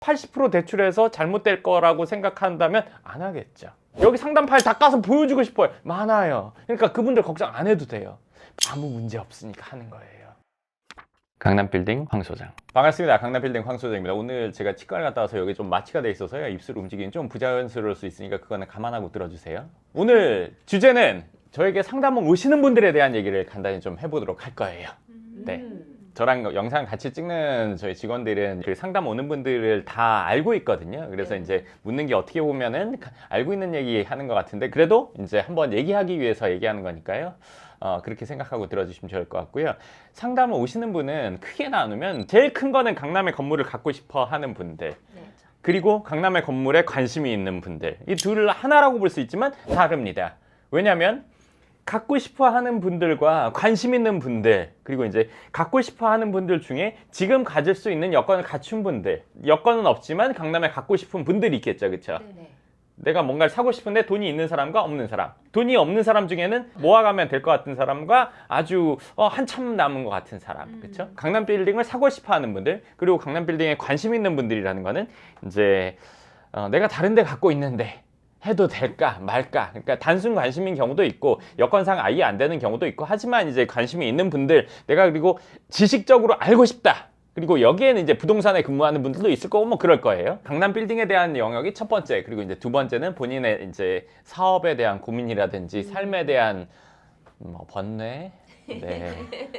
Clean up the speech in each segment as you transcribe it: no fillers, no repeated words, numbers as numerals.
80% 대출해서 잘못될 거라고 생각한다면 안 하겠죠. 여기 상담 파일 다 까서 보여주고 싶어요. 많아요. 그러니까 그분들 걱정 안 해도 돼요. 아무 문제 없으니까 하는 거예요. 강남빌딩 황 소장. 반갑습니다. 강남빌딩 황 소장입니다. 오늘 제가 치과를 갔다 와서 여기 좀 마취가 돼 있어서요. 입술 움직이는 좀 부자연스러울 수 있으니까 그거는 감안하고 들어주세요. 오늘 주제는 저에게 상담원 오시는 분들에 대한 얘기를 간단히 좀 해보도록 할 거예요. 네. 저랑 영상 같이 찍는 저희 직원들은 그 상담 오는 분들을 다 알고 있거든요. 그래서 이제 묻는 게 어떻게 보면은 알고 있는 얘기 하는 것 같은데 그래도 이제 한번 얘기하기 위해서 얘기하는 거니까요. 그렇게 생각하고 들어주시면 좋을 것 같고요. 상담을 오시는 분은 크게 나누면 제일 큰 거는 강남의 건물을 갖고 싶어 하는 분들. 그리고 강남의 건물에 관심이 있는 분들. 이 둘 하나라고 볼 수 있지만 다릅니다. 왜냐하면 갖고 싶어 하는 분들과 관심 있는 분들, 그리고 이제 갖고 싶어 하는 분들 중에 지금 가질 수 있는 여건을 갖춘 분들, 여건은 없지만 강남에 갖고 싶은 분들이 있겠죠. 그렇죠? 내가 뭔가를 사고 싶은데 돈이 있는 사람과 없는 사람, 돈이 없는 사람 중에는 모아가면 될 것 같은 사람과 아주 한참 남은 것 같은 사람, 그렇죠? 강남 빌딩을 사고 싶어 하는 분들, 그리고 강남 빌딩에 관심 있는 분들이라는 거는 이제 내가 다른 데 갖고 있는데 해도 될까 말까, 그러니까 단순 관심인 경우도 있고 여건상 아예 안 되는 경우도 있고, 하지만 이제 관심이 있는 분들, 내가 그리고 지식적으로 알고 싶다, 그리고 여기에는 이제 부동산에 근무하는 분들도 있을 거고 뭐 그럴 거예요. 강남 빌딩에 대한 영역이 첫 번째, 그리고 이제 두 번째는 본인의 이제 사업에 대한 고민이라든지 삶에 대한 번뇌, 네,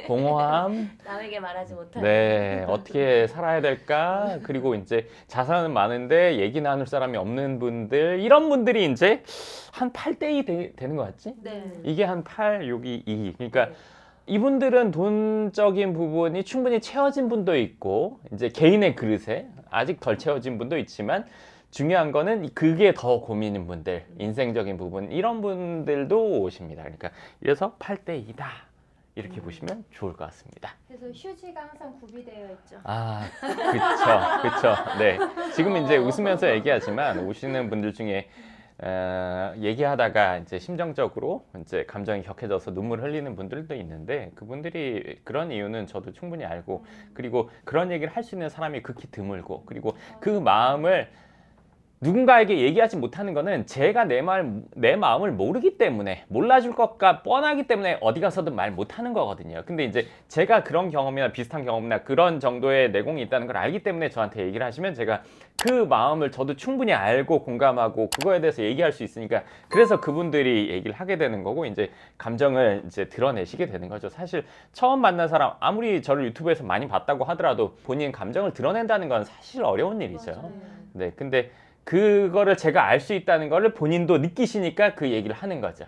공허함, 남에게 말하지 못하는, 네, 어떻게 살아야 될까? 그리고 이제 자산은 많은데 얘기 나눌 사람이 없는 분들, 이런 분들이 이제 한 8대2 되는 것 같지? 네. 이게 한 8, 여기 2. 그러니까 이분들은 돈적인 부분이 충분히 채워진 분도 있고, 이제 개인의 그릇에 아직 덜 채워진 분도 있지만, 중요한 거는 그게 더 고민인 분들, 인생적인 부분, 이런 분들도 오십니다. 그러니까 이래서 8대2다. 이렇게 보시면 좋을 것 같습니다. 그래서 휴지가 항상 구비되어 있죠. 아, 그쵸. 네. 지금 이제 웃으면서 얘기하지만 오시는 분들 중에 얘기하다가 이제 심정적으로 이제 감정이 격해져서 눈물 흘리는 분들도 있는데, 그분들이 그런 이유는 저도 충분히 알고, 그리고 그런 얘기를 할 수 있는 사람이 극히 드물고, 그리고 그 마음을 누군가에게 얘기하지 못하는 거는 제가 내 마음을 모르기 때문에, 몰라줄 것과 뻔하기 때문에 어디 가서든 말 못하는 거거든요. 근데 이제 제가 그런 경험이나 비슷한 경험이나 그런 정도의 내공이 있다는 걸 알기 때문에 저한테 얘기를 하시면 제가 그 마음을 저도 충분히 알고 공감하고 그거에 대해서 얘기할 수 있으니까, 그래서 그분들이 얘기를 하게 되는 거고, 이제 감정을 이제 드러내시게 되는 거죠. 사실 처음 만난 사람, 아무리 저를 유튜브에서 많이 봤다고 하더라도 본인 감정을 드러낸다는 건 사실 어려운 일이죠. 맞아요. 네, 근데 그거를 제가 알 수 있다는 거를 본인도 느끼시니까 그 얘기를 하는 거죠.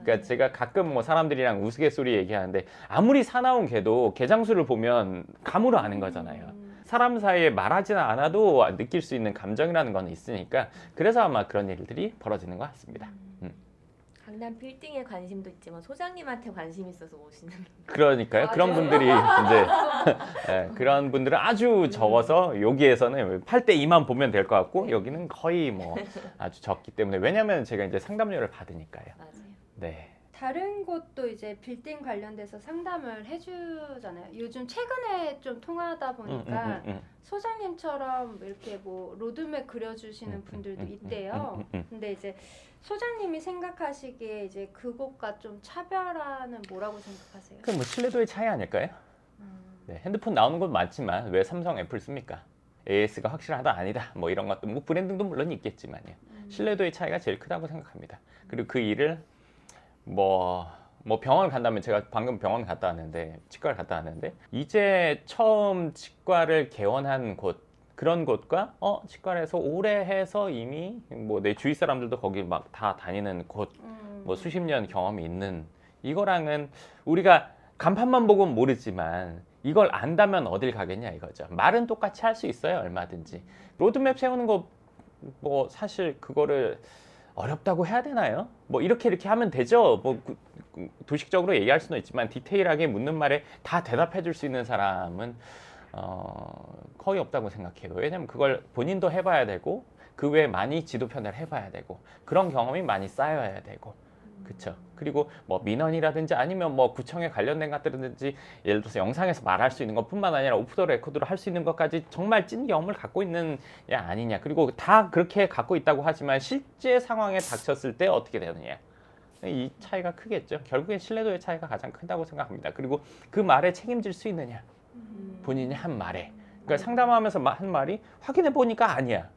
그러니까 제가 가끔 뭐 사람들이랑 우스갯소리 얘기하는데, 아무리 사나운 개도 개장수를 보면 감으로 아는 거잖아요. 사람 사이에 말하지는 않아도 느낄 수 있는 감정이라는 건 있으니까, 그래서 아마 그런 일들이 벌어지는 것 같습니다. 강남 빌딩에 관심도 있지만 소장님한테 관심 있어서 오시는. 그러니까요. 그런 분들이 이제 네, 그런 분들은 아주 적어서 여기에서는 8대2만 보면 될 것 같고, 여기는 거의 뭐 아주 적기 때문에, 왜냐하면 제가 이제 상담료를 받으니까요. 맞아요. 네. 다른 곳도 이제 빌딩 관련돼서 상담을 해주잖아요. 요즘 최근에 좀 통하다 보니까 소장님처럼 이렇게 뭐 로드맵 그려주시는 분들도 있대요. 근데 이제 소장님이 생각하시기에 이제 그곳과 좀 차별화는 뭐라고 생각하세요? 그럼 뭐 신뢰도의 차이 아닐까요? 네, 핸드폰 나오는 건 많지만 왜 삼성, 애플 씁니까? AS가 확실하다 아니다 뭐 이런 것도, 뭐 브랜딩도 물론 있겠지만요. 신뢰도의 차이가 제일 크다고 생각합니다. 그리고 그 일을 뭐 병원 간다면, 제가 방금 병원 갔다 왔는데, 치과를 갔다 왔는데, 이제 처음 치과를 개원한 곳, 그런 곳과 치과를 해서 오래 해서 이미 뭐 내 주위 사람들도 거기 막 다 다니는 곳, 뭐 수십 년 경험이 있는 이거랑은, 우리가 간판만 보고는 모르지만 이걸 안다면 어딜 가겠냐 이거죠. 말은 똑같이 할 수 있어요, 얼마든지. 로드맵 세우는 거 뭐 사실 그거를 어렵다고 해야 되나요? 뭐 이렇게 하면 되죠. 뭐 도식적으로 얘기할 수는 있지만 디테일하게 묻는 말에 다 대답해 줄 수 있는 사람은 거의 없다고 생각해요. 왜냐면 그걸 본인도 해봐야 되고, 그 외에 많이 지도 편을 해봐야 되고, 그런 경험이 많이 쌓여야 되고, 그쵸. 그리고 뭐 민원이라든지 아니면 뭐 구청에 관련된 것들이든지 예를 들어서 영상에서 말할 수 있는 것뿐만 아니라 오프 더 레코드로 할 수 있는 것까지 정말 찐 경험을 갖고 있는 야 아니냐. 그리고 다 그렇게 갖고 있다고 하지만 실제 상황에 닥쳤을 때 어떻게 되느냐. 이 차이가 크겠죠. 결국엔 신뢰도의 차이가 가장 크다고 생각합니다. 그리고 그 말에 책임질 수 있느냐. 본인이 한 말에. 그러니까 상담하면서 한 말이 확인해 보니까 아니야.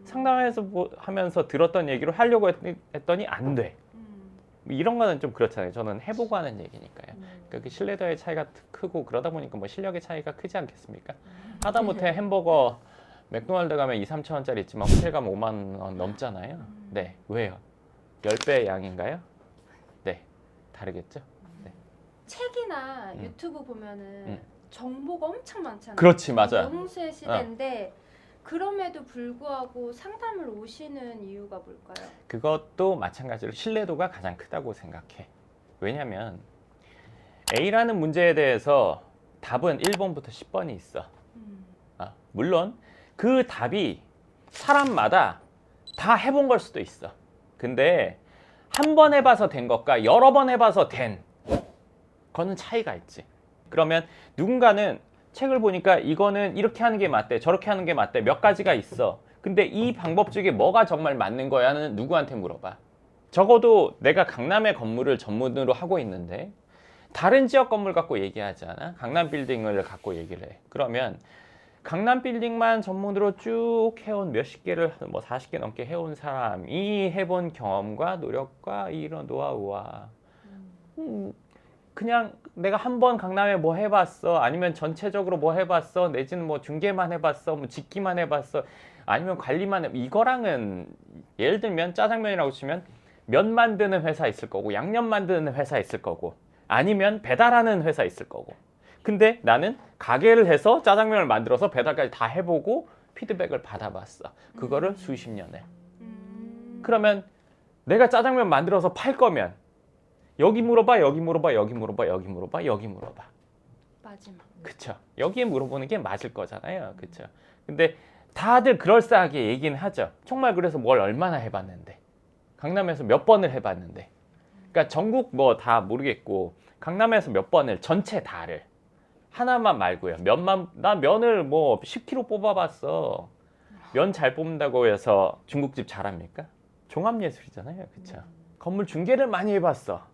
상담해서 하면서 들었던 얘기로 하려고 했더니 안 돼. 이런 거는 좀 그렇잖아요. 저는 해보고 하는 얘기니까요. 그러니까 그 신뢰도의 차이가 크고 그러다 보니까 뭐 실력의 차이가 크지 않겠습니까? 하다못해 햄버거 맥도날드 가면 2, 3천 원짜리 있지만 호텔 가면 5만 원 넘잖아요. 네, 왜요? 10배 양인가요? 네, 다르겠죠? 네. 책이나 유튜브 보면은 정보가 엄청 많잖아요. 그렇지, 맞아. 영수의 시대인데 그럼에도 불구하고 상담을 오시는 이유가 뭘까요? 그것도 마찬가지로 신뢰도가 가장 크다고 생각해. 왜냐면 A라는 문제에 대해서 답은 1번부터 10번이 있어. 물론 그 답이 사람마다 다 해본 걸 수도 있어. 근데 한 번 해봐서 된 것과 여러 번 해봐서 된 거는 차이가 있지. 그러면 누군가는 책을 보니까 이거는 이렇게 하는 게 맞대, 저렇게 하는 게 맞대, 몇 가지가 있어. 근데 이 방법 중에 뭐가 정말 맞는 거야는 누구한테 물어봐. 적어도 내가 강남의 건물을 전문으로 하고 있는데 다른 지역 건물 갖고 얘기하지 않아? 강남 빌딩을 갖고 얘기를 해. 그러면 강남 빌딩만 전문으로 쭉 해온 몇십 개를 뭐 40개 넘게 해온 사람이 해본 경험과 노력과 이런 노하우와 그냥 내가 한 번 강남에 뭐 해봤어, 아니면 전체적으로 뭐 해봤어, 내지는 뭐 중개만 해봤어, 뭐 짓기만 해봤어, 아니면 관리만 해, 이거랑은 예를 들면 짜장면이라고 치면 면 만드는 회사 있을 거고 양념 만드는 회사 있을 거고 아니면 배달하는 회사 있을 거고. 근데 나는 가게를 해서 짜장면을 만들어서 배달까지 다 해보고 피드백을 받아봤어. 그거를 수십 년에. 그러면 내가 짜장면 만들어서 팔 거면 여기 물어봐, 여기 물어봐, 여기 물어봐, 여기 물어봐, 여기 물어봐. 마지막. 그쵸. 여기에 물어보는 게 맞을 거잖아요. 그쵸. 근데 다들 그럴싸하게 얘기는 하죠. 정말 그래서 뭘 얼마나 해봤는데. 강남에서 몇 번을 해봤는데. 그러니까 전국 뭐 다 모르겠고 강남에서 몇 번을 전체 다를. 하나만 말고요. 나 면을 뭐 10kg 뽑아봤어. 면 잘 뽑는다고 해서 중국집 잘합니까? 종합예술이잖아요. 그쵸. 건물 중개를 많이 해봤어.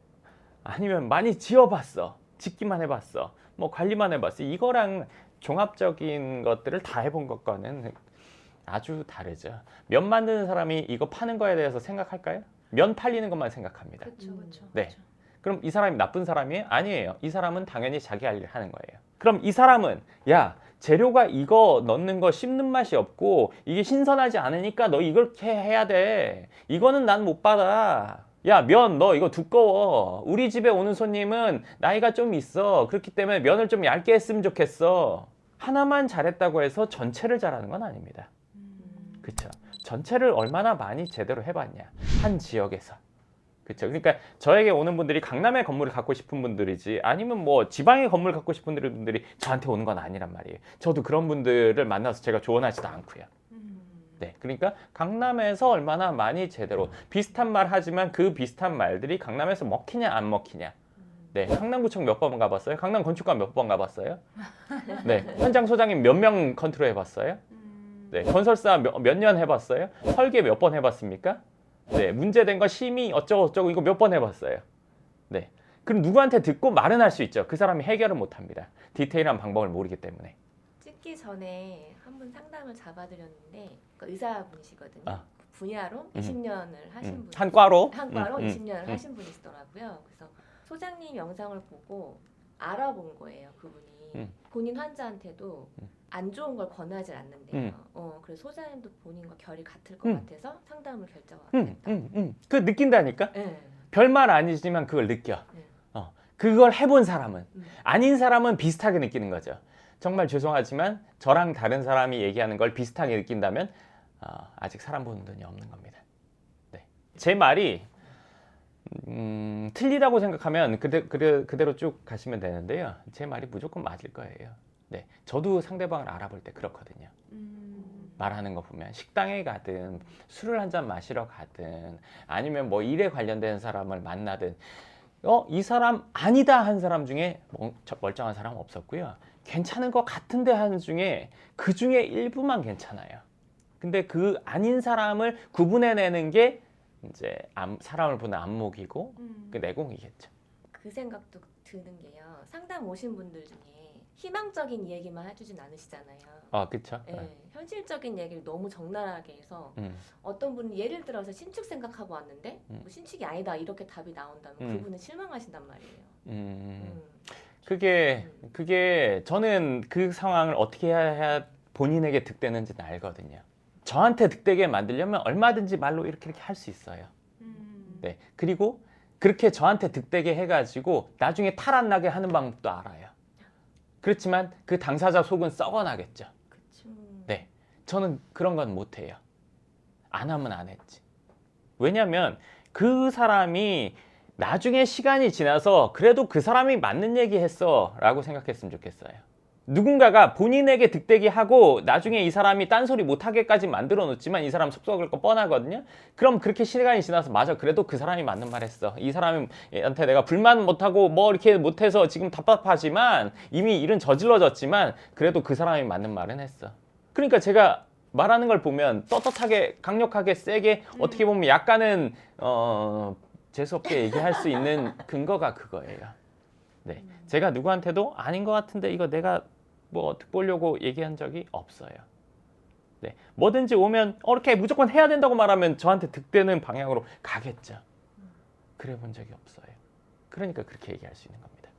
아니면 많이 지어봤어. 짓기만 해봤어. 뭐 관리만 해봤어. 이거랑 종합적인 것들을 다 해본 것과는 아주 다르죠. 면 만드는 사람이 이거 파는 거에 대해서 생각할까요? 면 팔리는 것만 생각합니다. 그렇죠, 그렇죠. 네. 그럼 이 사람이 나쁜 사람이에요? 아니에요. 이 사람은 당연히 자기 할 일 하는 거예요. 그럼 이 사람은 야 재료가 이거 넣는 거 씹는 맛이 없고 이게 신선하지 않으니까 너 이렇게 해야 돼. 이거는 난 못 받아. 야 면 너 이거 두꺼워. 우리 집에 오는 손님은 나이가 좀 있어. 그렇기 때문에 면을 좀 얇게 했으면 좋겠어. 하나만 잘했다고 해서 전체를 잘하는 건 아닙니다. 그렇죠. 전체를 얼마나 많이 제대로 해봤냐. 한 지역에서. 그렇죠. 그러니까 저에게 오는 분들이 강남의 건물을 갖고 싶은 분들이지 아니면 뭐 지방의 건물 갖고 싶은 분들이 저한테 오는 건 아니란 말이에요. 저도 그런 분들을 만나서 제가 조언하지도 않고요. 네, 그러니까 강남에서 얼마나 많이 제대로 비슷한 말 하지만 그 비슷한 말들이 강남에서 먹히냐 안 먹히냐. 네, 강남구청 몇 번 가봤어요? 강남 건축관 몇 번 가봤어요? 네, 현장 소장님 몇 명 컨트롤 해봤어요? 네, 건설사 몇 년 해봤어요? 설계 몇 번 해봤습니까? 네, 문제된 거 심의 어쩌고 이거 몇 번 해봤어요. 네, 그럼 누구한테 듣고 말은 할 수 있죠. 그 사람이 해결은 못합니다. 디테일한 방법을 모르기 때문에. 찍기 전에 한 분 상담을 잡아드렸는데 그 의사분이시거든요. 아. 분야로 20년을 하신 분. 한 과로? 한 과로 20년을 하신 분이시더라고요. 그래서 소장님 영상을 보고 알아본 거예요. 그분이 본인 환자한테도 안 좋은 걸 권하지 않는데요. 그래서 소장님도 본인과 결이 같을 것 같아서 상담을 결정하게 됐다. 그 느낀다니까? 네. 별말 아니지만 그걸 느껴. 네. 그걸 해본 사람은. 아닌 사람은 비슷하게 느끼는 거죠. 정말 죄송하지만 저랑 다른 사람이 얘기하는 걸 비슷하게 느낀다면 아직 사람 보는 눈이 없는 겁니다. 네. 제 말이 틀리다고 생각하면 그대로 쭉 가시면 되는데요. 제 말이 무조건 맞을 거예요. 네, 저도 상대방을 알아볼 때 그렇거든요. 말하는 거 보면 식당에 가든 술을 한 잔 마시러 가든 아니면 뭐 일에 관련된 사람을 만나든 이 사람 아니다 한 사람 중에 멀쩡한 사람 없었고요. 괜찮은 것 같은데 하는 중에 그 중에 일부만 괜찮아요. 근데 그 아닌 사람을 구분해내는 게 이제 사람을 보는 안목이고 그 내공이겠죠. 그 생각도 드는 게요. 상담 오신 분들 중에 희망적인 얘기만 해주진 않으시잖아요. 그쵸. 네, 현실적인 얘기를 너무 적나라하게 해서 어떤 분은 예를 들어서 신축 생각하고 왔는데 뭐 신축이 아니다 이렇게 답이 나온다면 그분은 실망하신단 말이에요. 그게 저는 그 상황을 어떻게 해야 본인에게 득되는지는 알거든요. 저한테 득되게 만들려면 얼마든지 말로 이렇게 할 수 있어요. 네. 그리고 그렇게 저한테 득되게 해가지고 나중에 탈 안 나게 하는 방법도 알아요. 그렇지만 그 당사자 속은 썩어나겠죠. 그쵸. 네. 저는 그런 건 못해요. 안 하면 안 했지. 왜냐면 그 사람이 나중에 시간이 지나서 그래도 그 사람이 맞는 얘기 했어 라고 생각했으면 좋겠어요. 누군가가 본인에게 득대기 하고 나중에 이 사람이 딴소리 못하게까지 만들어 놓지만 이 사람 속 썩을 거 뻔하거든요. 그럼 그렇게 시간이 지나서 맞아 그래도 그 사람이 맞는 말 했어. 이 사람한테 내가 불만 못하고 뭐 이렇게 못해서 지금 답답하지만 이미 일은 저질러졌지만 그래도 그 사람이 맞는 말은 했어. 그러니까 제가 말하는 걸 보면 떳떳하게 강력하게 세게 어떻게 보면 약간은 재수없게 얘기할 수 있는 근거가 그거예요. 네, 제가 누구한테도 아닌 것 같은데 이거 내가 뭐 득보려고 얘기한 적이 없어요. 네, 뭐든지 오면 이렇게 무조건 해야 된다고 말하면 저한테 득되는 방향으로 가겠죠. 그래 본 적이 없어요. 그러니까 그렇게 얘기할 수 있는 겁니다.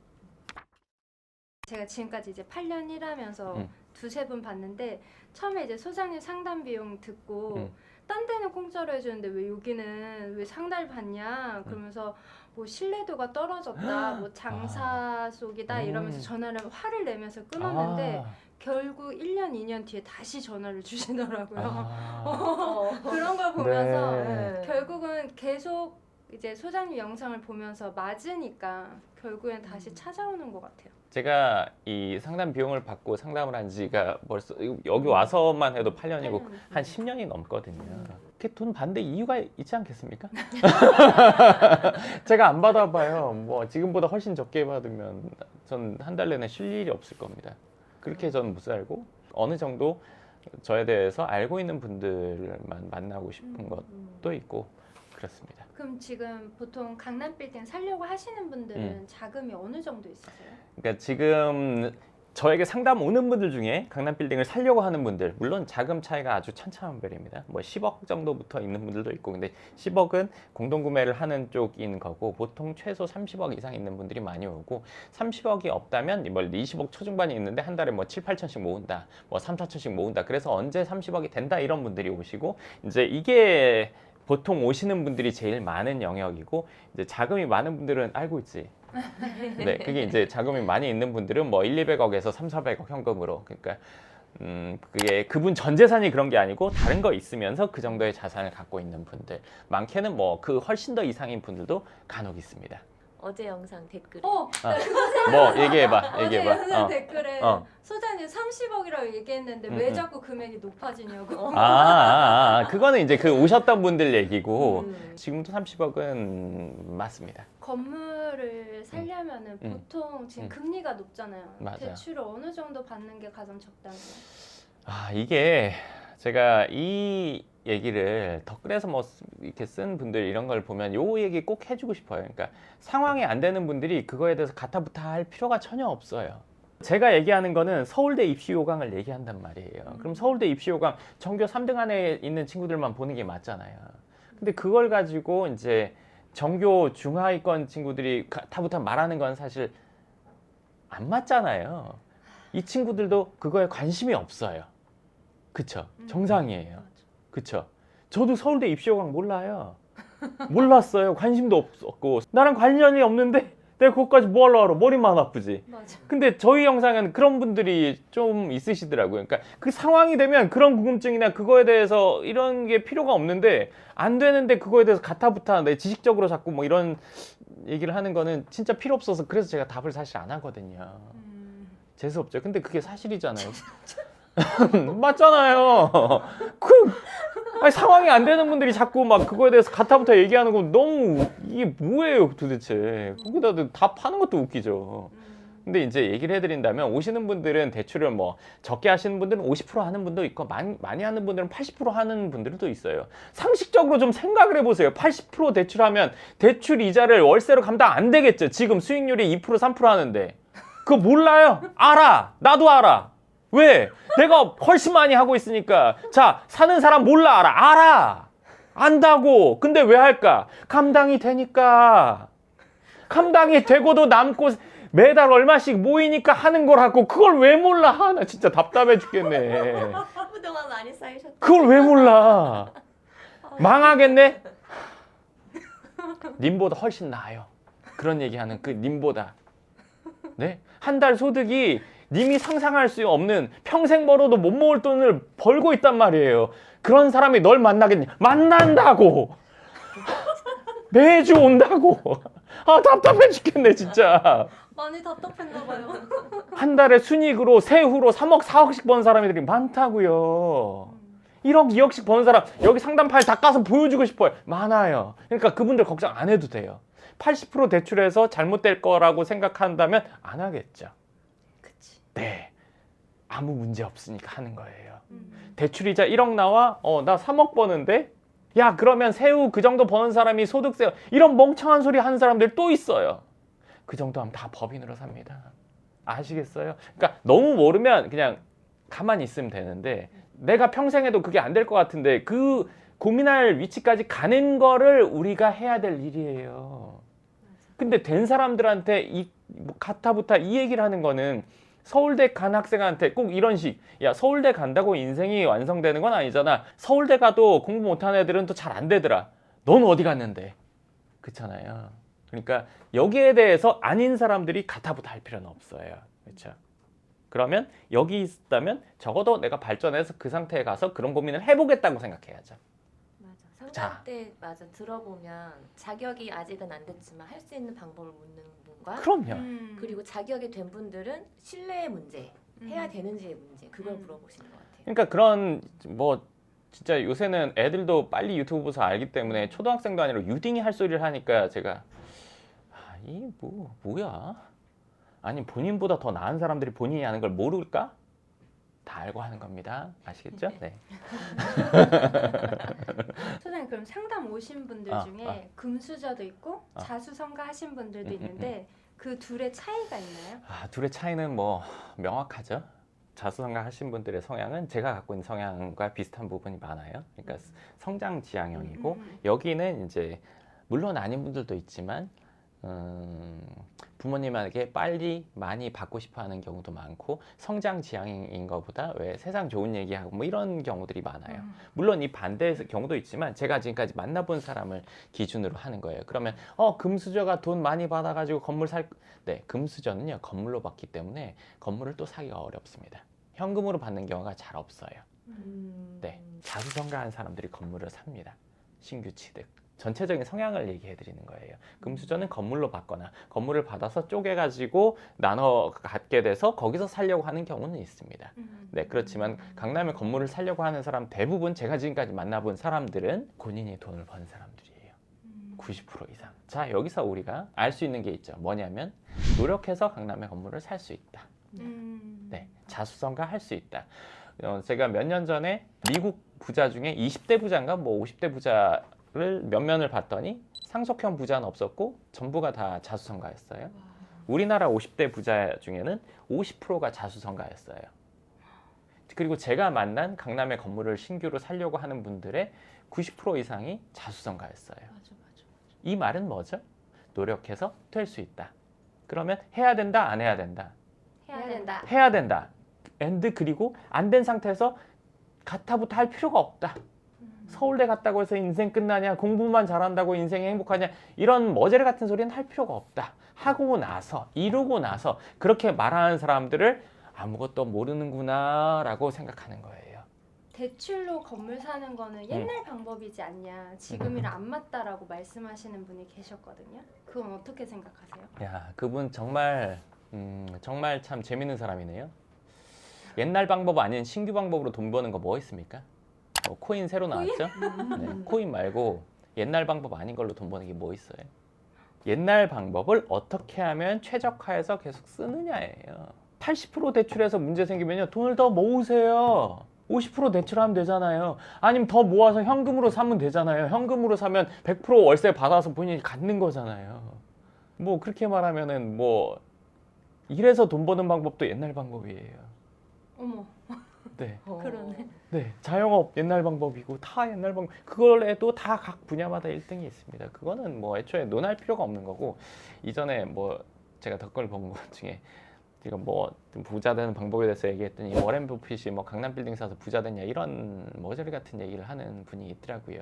제가 지금까지 이제 8년 일하면서 두세 분 봤는데 처음에 이제 소장님 상담 비용 듣고 딴 데는 공짜로 해주는데 왜 여기는 왜 상담 받냐 그러면서 뭐 신뢰도가 떨어졌다 뭐 장사 속이다 이러면서 전화를 화를 내면서 끊었는데 결국 1년 2년 뒤에 다시 전화를 주시더라고요. 그런 걸 보면서 네. 결국은 계속 이제 소장님 영상을 보면서 맞으니까 결국엔 다시 찾아오는 것 같아요. 제가 이 상담 비용을 받고 상담을 한 지가 벌써 여기 와서만 해도 8년이고 한 10년이 넘거든요. 그게 돈 받는 데 이유가 있지 않겠습니까? 제가 안 받아봐요. 뭐 지금보다 훨씬 적게 받으면 전 한 달 내내 쉴 일이 없을 겁니다. 그렇게 저는 못 살고 어느 정도 저에 대해서 알고 있는 분들만 만나고 싶은 것도 있고 그렇습니다. 그럼 지금 보통 강남 빌딩 살려고 하시는 분들은 자금이 어느 정도 있으세요? 그러니까 지금 저에게 상담 오는 분들 중에 강남 빌딩을 살려고 하는 분들 물론 자금 차이가 아주 천차만별입니다. 뭐 10억 정도부터 있는 분들도 있고 근데 10억은 공동구매를 하는 쪽인 거고 보통 최소 30억 이상 있는 분들이 많이 오고 30억이 없다면 뭐 20억 초중반이 있는데 한 달에 뭐 7, 8천씩 모은다 뭐 3, 4천씩 모은다 그래서 언제 30억이 된다 이런 분들이 오시고 이제 이게 보통 오시는 분들이 제일 많은 영역이고 이제 자금이 많은 분들은 알고 있지. 네, 그게 이제 자금이 많이 있는 분들은 뭐 1, 200억에서 3, 400억 현금으로 그러니까 그게 그분 전 재산이 그런 게 아니고 다른 거 있으면서 그 정도의 자산을 갖고 있는 분들 많게는 뭐 그 훨씬 더 이상인 분들도 간혹 있습니다. 어제 영상 댓글에 뭐 얘기해봐. 어제 영상 댓글에 어. 소장님 30억이라고 얘기했는데 왜 자꾸 금액이 높아지냐고. 그거는 이제 그 오셨던 분들 얘기고 지금도 30억은 맞습니다. 건물을 살려면은 보통 지금 금리가 높잖아요. 맞아요. 대출을 어느 정도 받는 게 가장 적당해요? 이게 제가 이 얘기를 댓글에서 뭐 이렇게 쓴 분들 이런 걸 보면 요 얘기 꼭 해주고 싶어요. 그러니까 상황이 안 되는 분들이 그거에 대해서 가타부타 할 필요가 전혀 없어요. 제가 얘기하는 거는 서울대 입시 요강을 얘기한단 말이에요. 그럼 서울대 입시 요강 전교 3등 안에 있는 친구들만 보는 게 맞잖아요. 근데 그걸 가지고 이제 전교 중하위권 친구들이 가타부타 말하는 건 사실 안 맞잖아요. 이 친구들도 그거에 관심이 없어요. 그쵸? 정상이에요. 그쵸? 저도 서울대 입시 요강 몰라요. 몰랐어요. 관심도 없었고 나랑 관련이 없는데 내가 그것까지 뭐 하려고 알아? 머리만 아프지. 맞아. 근데 저희 영상은 그런 분들이 좀 있으시더라고요. 그러니까 그 상황이 되면 그런 궁금증이나 그거에 대해서 이런 게 필요가 없는데 안 되는데 그거에 대해서 가타부타 내 지식적으로 자꾸 뭐 이런 얘기를 하는 거는 진짜 필요 없어서 그래서 제가 답을 사실 안 하거든요. 재수 없죠. 근데 그게 사실이잖아요. 맞잖아요. 그 아니, 상황이 안 되는 분들이 자꾸 막 그거에 대해서 가타부타 얘기하는 건 너무 이게 뭐예요 도대체. 거기다 다 파는 것도 웃기죠. 근데 이제 얘기를 해드린다면 오시는 분들은 대출을 뭐 적게 하시는 분들은 50% 하는 분도 있고 많이 하는 분들은 80% 하는 분들도 있어요. 상식적으로 좀 생각을 해보세요. 80% 대출하면 대출 이자를 월세로 감당 안 되겠죠. 지금 수익률이 2% 3% 하는데 그거 몰라요? 알아. 나도 알아. 왜? 내가 훨씬 많이 하고 있으니까. 자, 사는 사람 몰라 알아? 알아. 안다고. 근데 왜 할까? 감당이 되니까. 감당이 되고도 남고 매달 얼마씩 모이니까 하는 거라고. 그걸 왜 몰라? 나 진짜 답답해 죽겠네. 그동안 많이 쌓이셨다. 그걸 왜 몰라? 망하겠네? 님보다 훨씬 나아요. 그런 얘기하는 그 님보다. 네? 한 달 소득이 님이 상상할 수 없는 평생 벌어도 못 모을 돈을 벌고 있단 말이에요. 그런 사람이 널 만나겠니? 만난다고. 매주 온다고. 아 답답해 죽겠네 진짜. 많이 답답했나 봐요. 한 달에 순이익으로 세후로 3억 4억씩 번 사람들이 많다고요. 1억 2억씩 버는 사람 여기 상담 파일 다 까서 보여주고 싶어요. 많아요. 그러니까 그분들 걱정 안 해도 돼요. 80% 대출해서 잘못될 거라고 생각한다면 안 하겠죠. 그치. 네. 아무 문제 없으니까 하는 거예요. 대출이자 1억 나와? 나 3억 버는데? 야 그러면 세후 그 정도 버는 사람이 소득세 이런 멍청한 소리 하는 사람들 또 있어요. 그 정도 하면 다 법인으로 삽니다. 아시겠어요? 그러니까 너무 모르면 그냥 가만히 있으면 되는데 내가 평생 해도 그게 안 될 것 같은데 그 고민할 위치까지 가는 거를 우리가 해야 될 일이에요. 근데 된 사람들한테 이 가타부타 이 얘기를 하는 거는 서울대 간 학생한테 꼭 이런 식. 야 서울대 간다고 인생이 완성되는 건 아니잖아. 서울대 가도 공부 못하는 애들은 또 잘 안 되더라. 넌 어디 갔는데? 그렇잖아요. 그러니까 여기에 대해서 아닌 사람들이 가타부타 할 필요는 없어요. 그렇죠? 그러면 여기 있다면 적어도 내가 발전해서 그 상태에 가서 그런 고민을 해보겠다고 생각해야죠. 맞아. 자. 상담 때 맞아 들어보면 자격이 아직은 안 됐지만 할 수 있는 방법을 묻는 분과 그럼요. 그리고 자격이 된 분들은 신뢰의 문제, 해야 되는지의 문제 그걸 물어보시는 것 같아요. 그러니까 그런 뭐 진짜 요새는 애들도 빨리 유튜브 보서 알기 때문에 초등학생도 아니라 유딩이 할 소리를 하니까 제가 이 뭐야? 아니 본인보다 더 나은 사람들이 본인이 아는 걸 모를까? 다 알고 하는 겁니다. 아시겠죠? 네. 소장님 그럼 상담 오신 분들 중에 금수저도 있고 자수성가 하신 분들도 있는데 그 둘의 차이가 있나요? 둘의 차이는 뭐 명확하죠. 자수성가 하신 분들의 성향은 제가 갖고 있는 성향과 비슷한 부분이 많아요. 그러니까 성장 지향형이고 여기는 이제 물론 아닌 분들도 있지만 부모님에게 빨리 많이 받고 싶어하는 경우도 많고 성장 지향인 것보다 왜 세상 좋은 얘기하고 뭐 이런 경우들이 많아요. 물론 이 반대의 경우도 있지만 제가 지금까지 만나본 사람을 기준으로 하는 거예요. 그러면 금수저가 돈 많이 받아가지고 건물 네, 금수저는요 건물로 받기 때문에 건물을 또 사기가 어렵습니다. 현금으로 받는 경우가 잘 없어요. 네, 자수성가한 사람들이 건물을 삽니다. 신규 취득. 전체적인 성향을 얘기해 드리는 거예요. 금수저는 건물로 받거나 건물을 받아서 쪼개가지고 나눠 갖게 돼서 거기서 살려고 하는 경우는 있습니다. 네, 그렇지만 강남에 건물을 살려고 하는 사람 대부분 제가 지금까지 만나본 사람들은 본인이 돈을 번 사람들이에요. 90% 이상. 자, 여기서 우리가 알 수 있는 게 있죠. 뭐냐면 노력해서 강남에 건물을 살 수 있다. 네, 자수성가 할 수 있다. 제가 몇 년 전에 미국 부자 중에 20대 부자인가 뭐 50대 부자를 몇 면을 봤더니 상속형 부자는 없었고 전부가 다 자수성가였어요. 우리나라 50대 부자 중에는 50%가 자수성가였어요. 그리고 제가 만난 강남의 건물을 신규로 살려고 하는 분들의 90% 이상이 자수성가였어요. 맞아. 이 말은 뭐죠? 노력해서 될 수 있다. 그러면 해야 된다, 안 해야 된다? 해야 된다. 해야 된다. 그리고 안 된 상태에서 가타부타 할 필요가 없다. 서울대 갔다고 해서 인생 끝나냐, 공부만 잘한다고 인생이 행복하냐, 이런 머저리 같은 소리는 할 필요가 없다. 하고 나서, 이루고 나서 그렇게 말하는 사람들을 아무것도 모르는구나 라고 생각하는 거예요. 대출로 건물 사는 거는 옛날 방법이지 않냐, 지금이랑 안 맞다라고 말씀하시는 분이 계셨거든요. 그건 어떻게 생각하세요? 야, 그분 정말 참 재밌는 사람이네요. 옛날 방법 아닌 신규 방법으로 돈 버는 거 뭐 있습니까? 코인 새로 나왔죠? 네, 코인 말고 옛날 방법 아닌 걸로 돈 버는 게 뭐 있어요? 옛날 방법을 어떻게 하면 최적화해서 계속 쓰느냐예요. 80% 대출해서 문제 생기면요, 돈을 더 모으세요. 50% 대출하면 되잖아요. 아니면 더 모아서 현금으로 사면 되잖아요. 현금으로 사면 100% 월세 받아서 본인이 갖는 거잖아요. 뭐 그렇게 말하면은 뭐 이래서 돈 버는 방법도 옛날 방법이에요. 어머, 네. 그러네. 네, 자영업 옛날 방법이고 다 옛날 방법. 그걸 해도 다 각 분야마다 1등이 있습니다. 그거는 뭐 애초에 논할 필요가 없는 거고, 이전에 뭐 제가 댓글 본 것 중에 지금 뭐 부자 되는 방법에 대해서 얘기했더니 워렌 버핏이 뭐 강남 빌딩 사서 부자 됐냐 이런 머저리 같은 얘기를 하는 분이 있더라고요.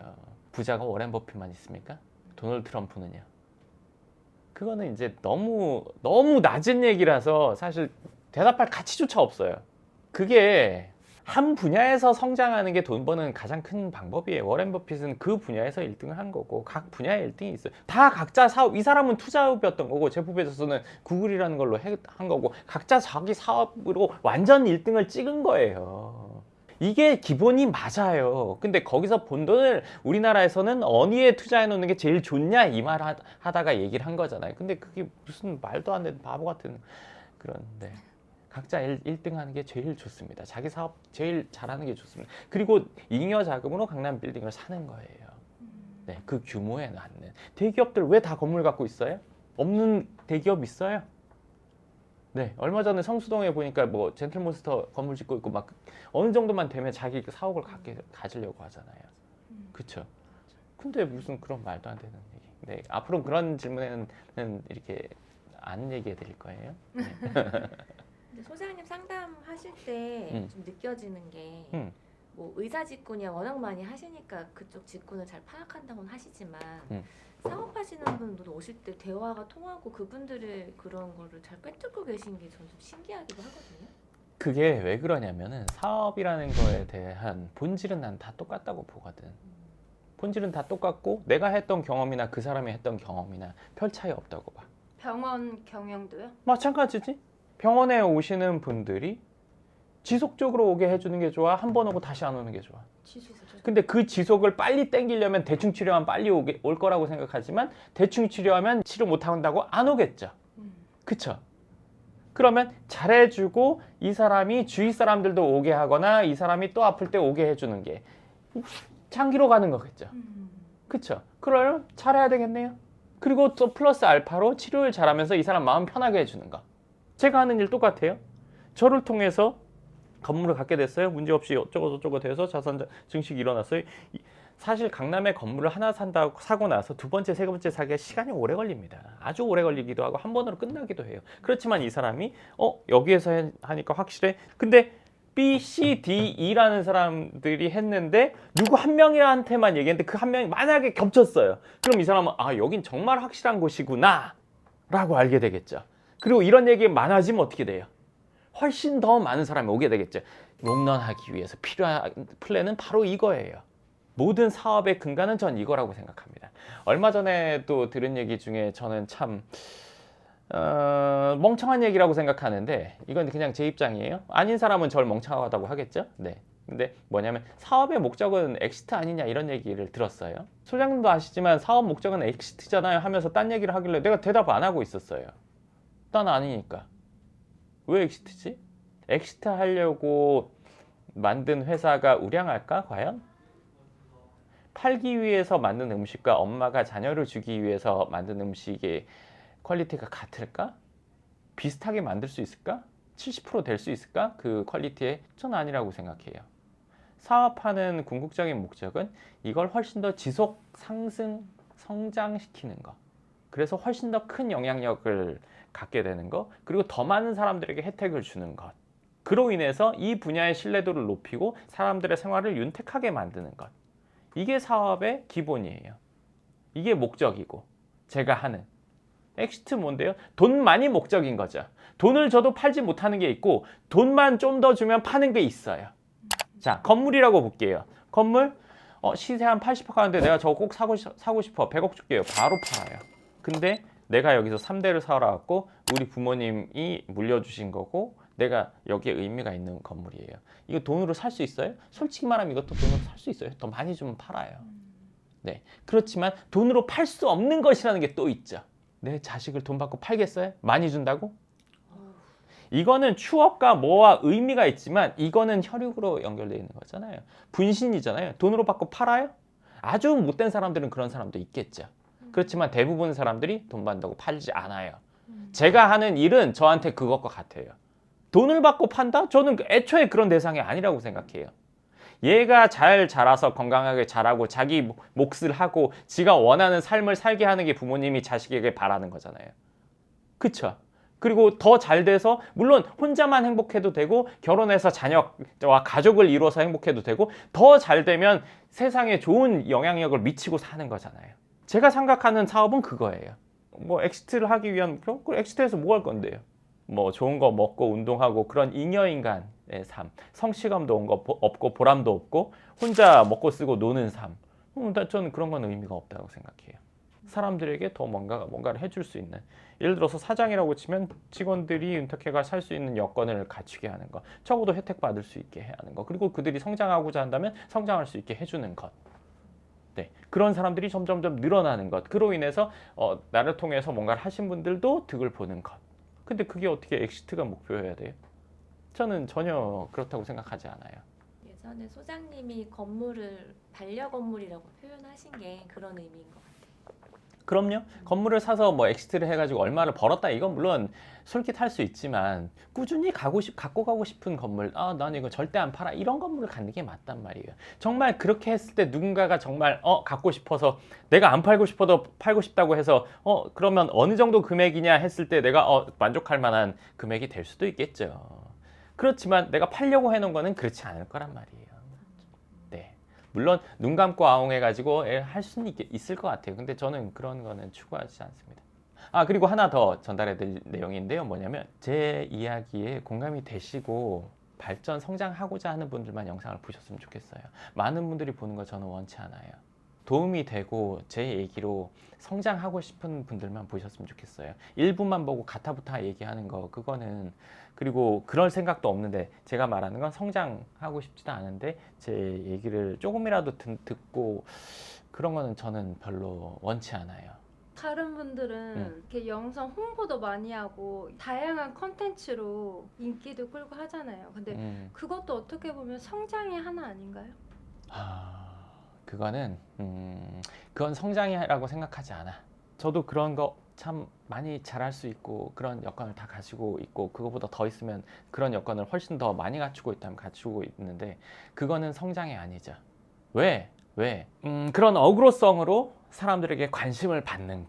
부자가 워렌 버핏만 있습니까? 도널드 트럼프는요? 그거는 이제 너무 낮은 얘기라서 사실 대답할 가치조차 없어요. 그게 한 분야에서 성장하는 게 돈 버는 가장 큰 방법이에요. 워렌 버핏은 그 분야에서 1등을 한 거고 각 분야에 1등이 있어요. 다 각자 사업, 이 사람은 투자업이었던 거고 제프 베조스는 구글이라는 걸로 한 거고 각자 자기 사업으로 완전 1등을 찍은 거예요. 이게 기본이 맞아요. 근데 거기서 본 돈을 우리나라에서는 어디에 투자해 놓는 게 제일 좋냐 이 말 하다가 얘기를 한 거잖아요. 근데 그게 무슨 말도 안 되는 바보 같은 그런데 각자 1등 하는 게 제일 좋습니다. 자기 사업 제일 잘하는 게 좋습니다. 그리고 잉여 자금으로 강남 빌딩을 사는 거예요. 네, 그 규모에 맞는. 대기업들 왜 다 건물 갖고 있어요? 없는 대기업 있어요? 네, 얼마 전에 성수동에 보니까 뭐 젠틀몬스터 건물 짓고 있고 막 어느 정도만 되면 자기 사옥을 가지려고 하잖아요. 그렇죠? 근데 무슨 그런 말도 안 되는 얘기. 네, 앞으로 그런 질문에는 이렇게 안 얘기해 드릴 거예요. 네. 근데 소장님 상담하실 때 좀 느껴지는 게 뭐 의사 직군이야 워낙 많이 하시니까 그쪽 직군을 잘 파악한다고는 하시지만 사업하시는 분들 오실 때 대화가 통하고 그분들의 그런 거를 잘 꿰뚫고 계신 게 전 좀 신기하기도 하거든요. 그게 왜 그러냐면은 사업이라는 거에 대한 본질은 난 다 똑같다고 보거든. 본질은 다 똑같고 내가 했던 경험이나 그 사람이 했던 경험이나 별 차이 없다고 봐. 병원 경영도요? 마찬가지지. 병원에 오시는 분들이 지속적으로 오게 해주는 게 좋아? 한 번 오고 다시 안 오는 게 좋아? 지속적으로. 근데 그 지속을 빨리 땡기려면 대충 치료하면 빨리 올 거라고 생각하지만 대충 치료하면 치료 못 한다고 안 오겠죠. 그쵸? 그러면 잘해주고 이 사람이 주위 사람들도 오게 하거나 이 사람이 또 아플 때 오게 해주는 게 장기로 가는 거겠죠. 그쵸? 그러면 잘해야 되겠네요. 그리고 또 플러스 알파로 치료를 잘하면서 이 사람 마음 편하게 해주는 거. 제가 하는 일 똑같아요. 저를 통해서 건물을 갖게 됐어요. 문제없이 어쩌고 저쩌고 돼서 자산 증식이 일어났어요. 사실 강남에 건물을 하나 사고 나서 두 번째, 세 번째 사기가 시간이 오래 걸립니다. 아주 오래 걸리기도 하고 한 번으로 끝나기도 해요. 그렇지만 이 사람이 여기에서 하니까 확실해. 근데 B, C, D, E라는 사람들이 했는데 누구 한 명한테만 얘기했는데 그 한 명이 만약에 겹쳤어요. 그럼 이 사람은 여긴 정말 확실한 곳이구나 라고 알게 되겠죠. 그리고 이런 얘기 많아지면 어떻게 돼요? 훨씬 더 많은 사람이 오게 되겠죠. 롱런하기 위해서 필요한 플랜은 바로 이거예요. 모든 사업의 근간은 전 이거라고 생각합니다. 얼마 전에도 들은 얘기 중에 저는 참 멍청한 얘기라고 생각하는데 이건 그냥 제 입장이에요. 아닌 사람은 절 멍청하다고 하겠죠. 네. 근데 뭐냐면 사업의 목적은 엑시트 아니냐 이런 얘기를 들었어요. 소장님도 아시지만 사업 목적은 엑시트잖아요 하면서 딴 얘기를 하길래 내가 대답 안 하고 있었어요. 난 아니니까. 왜 엑시트지? 엑시트 하려고 만든 회사가 우량할까 과연? 팔기 위해서 만든 음식과 엄마가 자녀를 주기 위해서 만든 음식의 퀄리티가 같을까? 비슷하게 만들 수 있을까? 70% 될 수 있을까? 그 퀄리티에? 전 아니라고 생각해요. 사업하는 궁극적인 목적은 이걸 훨씬 더 지속 상승, 성장시키는 거. 그래서 훨씬 더 큰 영향력을 갖게 되는 거, 그리고 더 많은 사람들에게 혜택을 주는 것. 그로 인해서 이 분야의 신뢰도를 높이고 사람들의 생활을 윤택하게 만드는 것. 이게 사업의 기본이에요. 이게 목적이고 제가 하는 엑시트 뭔데요? 돈만이 목적인 거죠. 돈을 줘도 팔지 못하는 게 있고 돈만 좀 더 주면 파는 게 있어요. 자, 건물이라고 볼게요. 건물 시세 한 80억 하는데 내가 저거 꼭 사고 싶어. 100억 줄게요. 바로 팔아요. 근데 내가 여기서 3대를 사러 왔고 우리 부모님이 물려주신 거고 내가 여기에 의미가 있는 건물이에요. 이거 돈으로 살 수 있어요? 솔직히 말하면 이것도 돈으로 살 수 있어요. 더 많이 주면 팔아요. 네. 그렇지만 돈으로 팔 수 없는 것이라는 게 또 있죠. 내 자식을 돈 받고 팔겠어요? 많이 준다고? 이거는 추억과 뭐와 의미가 있지만 이거는 혈육으로 연결되어 있는 거잖아요. 분신이잖아요. 돈으로 받고 팔아요? 아주 못된 사람들은 그런 사람도 있겠죠. 그렇지만 대부분 사람들이 돈 받는다고 팔지 않아요. 제가 하는 일은 저한테 그것과 같아요. 돈을 받고 판다? 저는 애초에 그런 대상이 아니라고 생각해요. 얘가 잘 자라서 건강하게 자라고 자기 몫을 하고 지가 원하는 삶을 살게 하는 게 부모님이 자식에게 바라는 거잖아요. 그쵸? 그리고 더 잘 돼서 물론 혼자만 행복해도 되고 결혼해서 자녀와 가족을 이루어서 행복해도 되고 더 잘 되면 세상에 좋은 영향력을 미치고 사는 거잖아요. 제가 생각하는 사업은 그거예요. 뭐 엑시트를 하기 위한 그 엑시트에서 뭐 할 건데요? 뭐 좋은 거 먹고 운동하고 그런 잉여인간의 삶, 성취감도 없고 보람도 없고 혼자 먹고 쓰고 노는 삶. 저는 그런 건 의미가 없다고 생각해요. 사람들에게 더 뭔가를 해줄 수 있는, 예를 들어서 사장이라고 치면 직원들이 윤택해가 살 수 있는 여건을 갖추게 하는 것, 적어도 혜택 받을 수 있게 하는 것, 그리고 그들이 성장하고자 한다면 성장할 수 있게 해주는 것. 네, 그런 사람들이 점점점 늘어나는 것, 그로 인해서 나를 통해서 뭔가를 하신 분들도 득을 보는 것. 근데 그게 어떻게 엑시트가 목표여야 돼요? 저는 전혀 그렇다고 생각하지 않아요. 예전에 소장님이 건물을 반려건물이라고 표현하신 게 그런 의미인 것 같아요. 그럼요. 건물을 사서 뭐 엑시트를 해가지고 얼마를 벌었다, 이건 물론 솔깃할 수 있지만 꾸준히 갖고 가고 싶은 건물, 난 이거 절대 안 팔아, 이런 건물을 갖는 게 맞단 말이에요. 정말 그렇게 했을 때 누군가가 정말 갖고 싶어서 내가 안 팔고 싶어도 팔고 싶다고 해서 그러면 어느 정도 금액이냐 했을 때 내가 만족할 만한 금액이 될 수도 있겠죠. 그렇지만 내가 팔려고 해놓은 거는 그렇지 않을 거란 말이에요. 네. 물론 눈 감고 아웅해가지고 할 수는 있을 것 같아요. 근데 저는 그런 거는 추구하지 않습니다. 그리고 하나 더 전달해 드릴 내용인데요. 뭐냐면 제 이야기에 공감이 되시고 발전, 성장하고자 하는 분들만 영상을 보셨으면 좋겠어요. 많은 분들이 보는 거 저는 원치 않아요. 도움이 되고 제 얘기로 성장하고 싶은 분들만 보셨으면 좋겠어요. 일부만 보고 가타부타 얘기하는 거, 그거는, 그리고 그럴 생각도 없는데 제가 말하는 건 성장하고 싶지도 않은데 제 얘기를 조금이라도 듣고 그런 거는 저는 별로 원치 않아요. 다른 분들은 이렇게 영상 홍보도 많이 하고 다양한 컨텐츠로 인기도 끌고 하잖아요. 근데 그것도 어떻게 보면 성장의 하나 아닌가요? 그거는 그건 성장이라고 생각하지 않아. 저도 그런 거 참 많이 잘할 수 있고 그런 여건을 다 가지고 있고 그거보다 더 있으면 그런 여건을 훨씬 더 많이 갖추고 있다면 갖추고 있는데 그거는 성장이 아니죠. 왜? 그런 어그로성으로 사람들에게 관심을 받는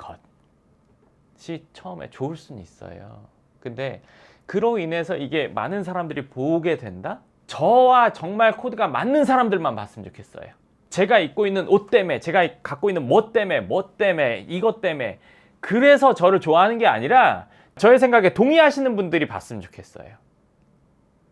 것이 처음에 좋을 수는 있어요. 근데 그로 인해서 이게 많은 사람들이 보게 된다? 저와 정말 코드가 맞는 사람들만 봤으면 좋겠어요. 제가 입고 있는 옷 때문에, 제가 갖고 있는 뭐 때문에, 이것 때문에, 그래서 저를 좋아하는 게 아니라 저의 생각에 동의하시는 분들이 봤으면 좋겠어요.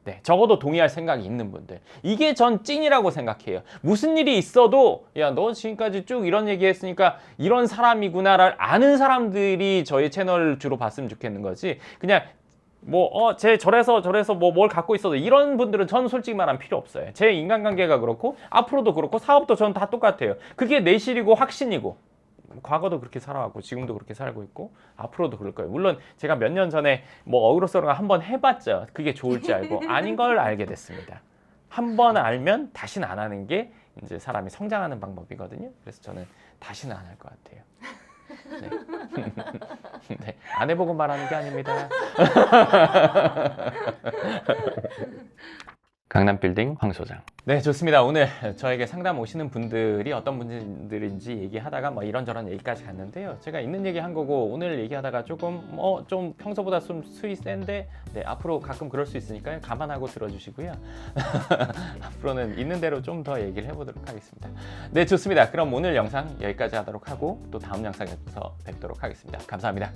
네, 적어도 동의할 생각이 있는 분들. 이게 전 찐이라고 생각해요. 무슨 일이 있어도 야, 너 지금까지 쭉 이런 얘기 했으니까 이런 사람이구나를 아는 사람들이 저희 채널을 주로 봤으면 좋겠는 거지. 그냥 저래서 뭘 갖고 있어도 이런 분들은 저는 솔직히 말하면 필요 없어요. 제 인간관계가 그렇고 앞으로도 그렇고 사업도 저는 다 똑같아요. 그게 내실이고 확신이고 과거도 그렇게 살아왔고 지금도 그렇게 살고 있고 앞으로도 그럴 거예요. 물론 제가 몇 년 전에 어그로서가 한번 해봤죠. 그게 좋을지 알고 아닌 걸 알게 됐습니다. 한번 알면 다시는 안 하는 게 이제 사람이 성장하는 방법이거든요. 그래서 저는 다시는 안 할 것 같아요. 네. 네, 안 해보고 말하는 게 아닙니다. 강남빌딩 황 소장. 네, 좋습니다. 오늘 저에게 상담 오시는 분들이 어떤 분들인지 얘기하다가 이런저런 얘기까지 갔는데요. 제가 있는 얘기 한 거고 오늘 얘기하다가 조금 좀 평소보다 좀 수위 센데 네, 앞으로 가끔 그럴 수 있으니까 감안하고 들어주시고요. 앞으로는 있는 대로 좀 더 얘기를 해보도록 하겠습니다. 네, 좋습니다. 그럼 오늘 영상 여기까지 하도록 하고 또 다음 영상에서 뵙도록 하겠습니다. 감사합니다.